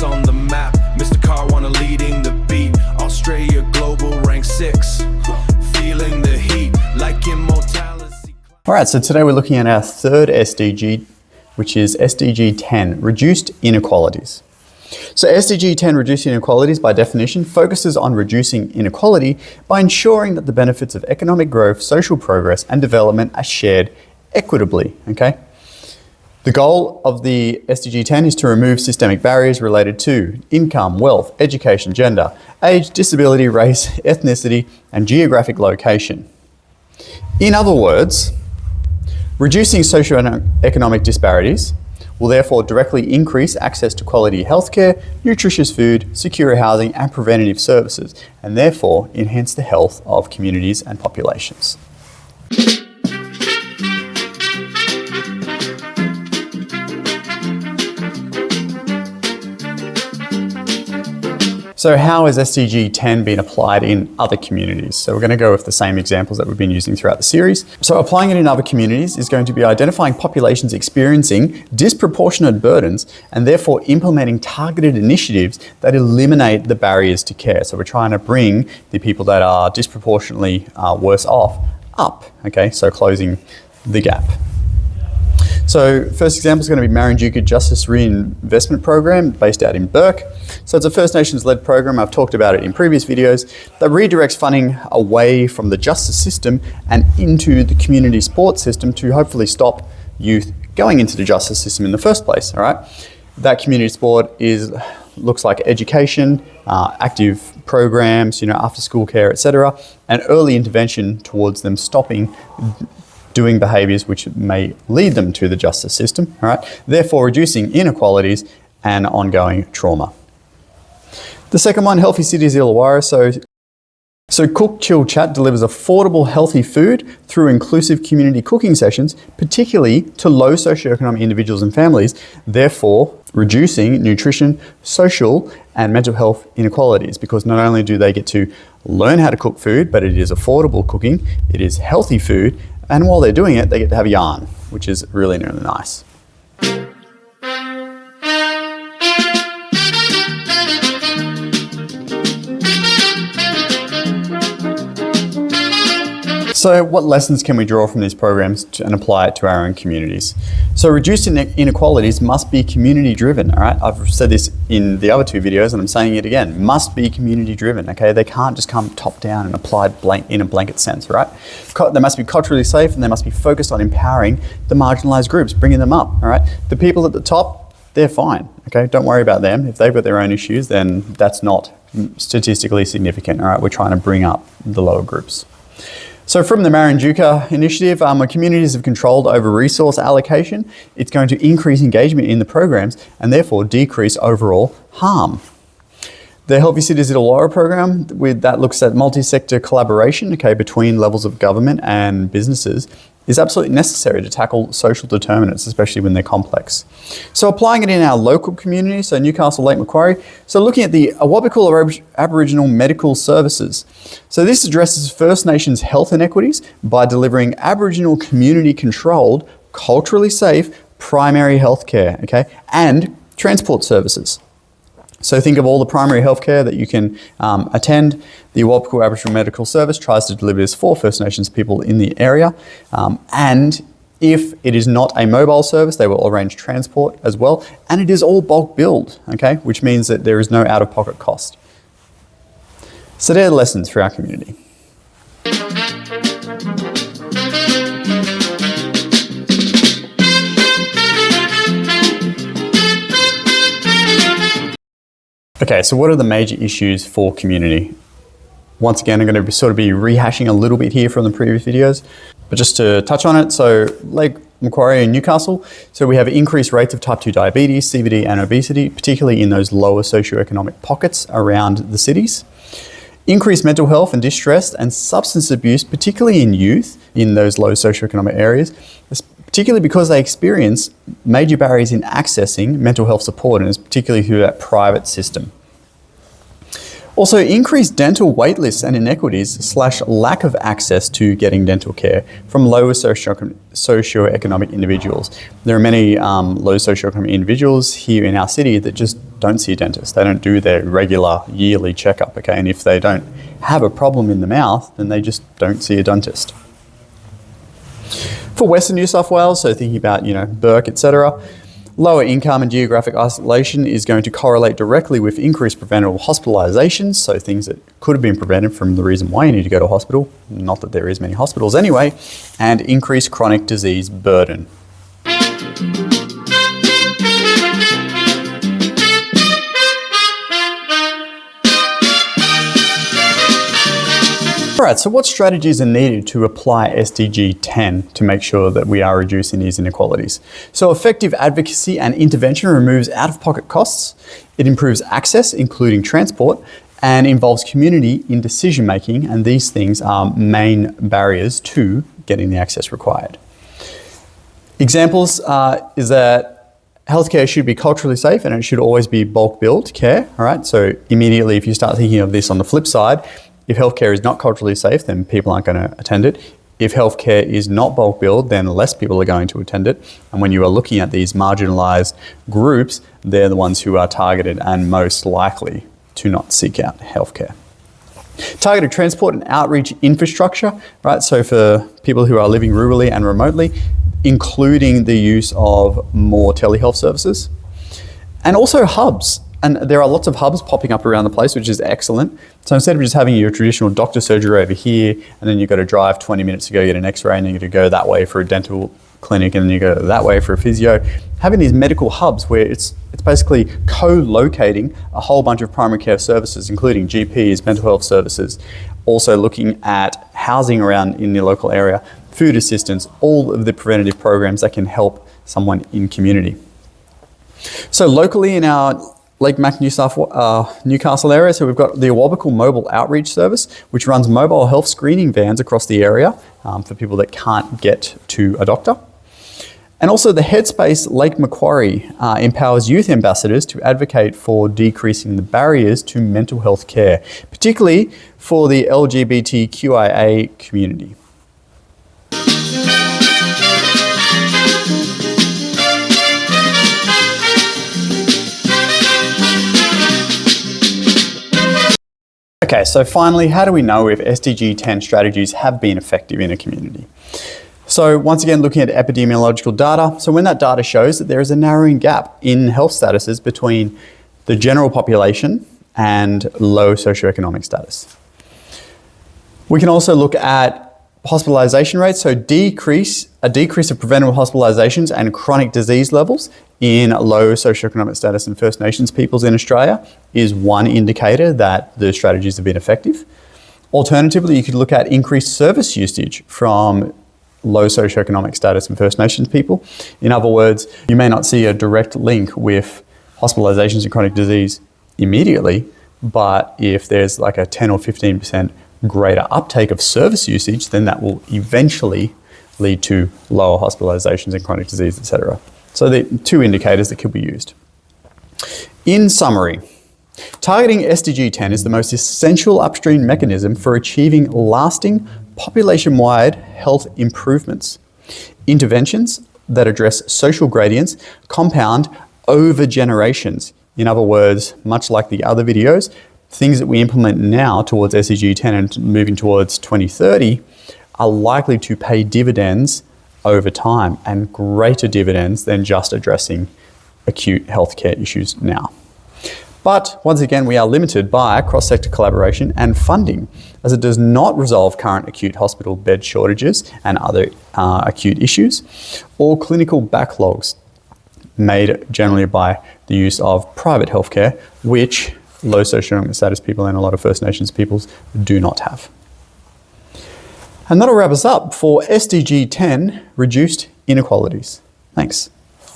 us on the map. Mr. Caruana leading the beat. Australia global rank 6. Feeling the heat like immortality. All right, so today we're looking at our third SDG, which is SDG 10, Reduced Inequalities. So SDG 10, Reduced Inequalities, by definition, focuses on reducing inequality by ensuring that the benefits of economic growth, social progress, and development are shared equitably, okay? The goal of the SDG 10 is to remove systemic barriers related to income, wealth, education, gender, age, disability, race, ethnicity, and geographic location. In other words, reducing socioeconomic disparities will therefore directly increase access to quality healthcare, nutritious food, secure housing, and preventative services, and therefore enhance the health of communities and populations. So how has SDG 10 been applied in other communities? So we're going to go with the same examples that we've been using throughout the series. So applying it in other communities is going to be identifying populations experiencing disproportionate burdens and therefore implementing targeted initiatives that eliminate the barriers to care. So we're trying to bring the people that are disproportionately worse off up, okay? So closing the gap. So first example is going to be Marinduka Justice Reinvestment Program based out in Burke. So it's a First Nations-led program, I've talked about it in previous videos, that redirects funding away from the justice system and into the community sports system to hopefully stop youth going into the justice system in the first place, all right? That community sport looks like education, active programs, after school care, etc., and early intervention towards them stopping doing behaviours which may lead them to the justice system, all right? Therefore reducing inequalities and ongoing trauma. The second one, Healthy Cities Illawarra. So Cook, Chill, Chat delivers affordable, healthy food through inclusive community cooking sessions, particularly to low socioeconomic individuals and families, therefore reducing nutrition, social and mental health inequalities, because not only do they get to learn how to cook food, but it is affordable cooking, it is healthy food, and while they're doing it, they get to have a yarn, which is really, really nice. So what lessons can we draw from these programs and apply it to our own communities? So reduced inequalities must be community driven, all right? I've said this in the other two videos and I'm saying it again, must be community driven, okay? They can't just come top down and applied in a blanket sense, right? They must be culturally safe and they must be focused on empowering the marginalized groups, bringing them up, all right? The people at the top, they're fine, okay? Don't worry about them. If they've got their own issues, then that's not statistically significant, all right? We're trying to bring up the lower groups. So from the Marinduka initiative, when communities have controlled over resource allocation, it's going to increase engagement in the programs and therefore decrease overall harm. The Healthy Cities Illawarra program, that looks at multi-sector collaboration, okay, between levels of government and businesses, is absolutely necessary to tackle social determinants, especially when they're complex. So applying it in our local community, so Newcastle, Lake Macquarie, so looking at the Awabakal Aboriginal Medical Services. So this addresses First Nations health inequities by delivering Aboriginal community-controlled, culturally safe primary health care, okay, and transport services. So think of all the primary healthcare that you can attend. The Awabakal Aboriginal Medical Service tries to deliver this for First Nations people in the area. And if it is not a mobile service, they will arrange transport as well. And it is all bulk billed, okay, which means that there is no out-of-pocket cost. So they're the lessons for our community. Okay, so what are the major issues for community? Once again, I'm going to sort of be rehashing a little bit here from the previous videos, but just to touch on it, so Lake Macquarie and Newcastle, so we have increased rates of type 2 diabetes, CVD and obesity, particularly in those lower socioeconomic pockets around the cities. Increased mental health and distress and substance abuse, particularly in youth in those low socioeconomic areas, particularly because they experience major barriers in accessing mental health support, and it's particularly through that private system. Also, increased dental waitlists and inequities / lack of access to getting dental care from lower socioeconomic individuals. There are many low socioeconomic individuals here in our city that just don't see a dentist. They don't do their regular yearly checkup, okay? And if they don't have a problem in the mouth, then they just don't see a dentist. For Western New South Wales, so thinking about, Burke, etc., lower income and geographic isolation is going to correlate directly with increased preventable hospitalisations, so things that could have been prevented from the reason why you need to go to hospital, not that there is many hospitals anyway, and increased chronic disease burden. Alright, so what strategies are needed to apply SDG 10 to make sure that we are reducing these inequalities? So effective advocacy and intervention removes out-of-pocket costs, it improves access, including transport, and involves community in decision-making, and these things are main barriers to getting the access required. Examples is that healthcare should be culturally safe and it should always be bulk billed care, alright? So immediately if you start thinking of this on the flip side, if healthcare is not culturally safe, then people aren't going to attend it. If healthcare is not bulk billed, then less people are going to attend it. And when you are looking at these marginalised groups, they're the ones who are targeted and most likely to not seek out healthcare. Targeted transport and outreach infrastructure, right? So for people who are living rurally and remotely, including the use of more telehealth services. And also hubs. And there are lots of hubs popping up around the place, which is excellent. So instead of just having your traditional doctor surgery over here, and then you've got to drive 20 minutes to go get an x-ray, and then you've got to go that way for a dental clinic, and then you go that way for a physio, having these medical hubs where it's basically co-locating a whole bunch of primary care services, including GPs, mental health services, also looking at housing around in your local area, food assistance, all of the preventative programs that can help someone in community. So locally in our Lake Mac, Newcastle area, so we've got the Awabakal Mobile Outreach Service, which runs mobile health screening vans across the area for people that can't get to a doctor. And also the Headspace Lake Macquarie empowers youth ambassadors to advocate for decreasing the barriers to mental health care, particularly for the LGBTQIA community. Okay, so finally, how do we know if SDG 10 strategies have been effective in a community? So once again, looking at epidemiological data. So when that data shows that there is a narrowing gap in health statuses between the general population and low socioeconomic status. We can also look at hospitalisation rates, so a decrease of preventable hospitalisations and chronic disease levels in low socioeconomic status and First Nations peoples in Australia is one indicator that the strategies have been effective. Alternatively, you could look at increased service usage from low socioeconomic status and First Nations people. In other words, you may not see a direct link with hospitalisations and chronic disease immediately, but if there's like a 10 or 15% greater uptake of service usage, then that will eventually lead to lower hospitalisations and chronic disease, etc. So the two indicators that could be used. In summary, targeting SDG 10 is the most essential upstream mechanism for achieving lasting population-wide health improvements. Interventions that address social gradients compound over generations. In other words, much like the other videos, things that we implement now towards SDG 10 and moving towards 2030 are likely to pay dividends over time, and greater dividends than just addressing acute healthcare issues now. But once again, we are limited by cross-sector collaboration and funding, as it does not resolve current acute hospital bed shortages and other acute issues, or clinical backlogs made generally by the use of private healthcare, which low socioeconomic status people and a lot of First Nations peoples do not have. And that'll wrap us up for SDG 10, Reduced Inequalities. Thanks.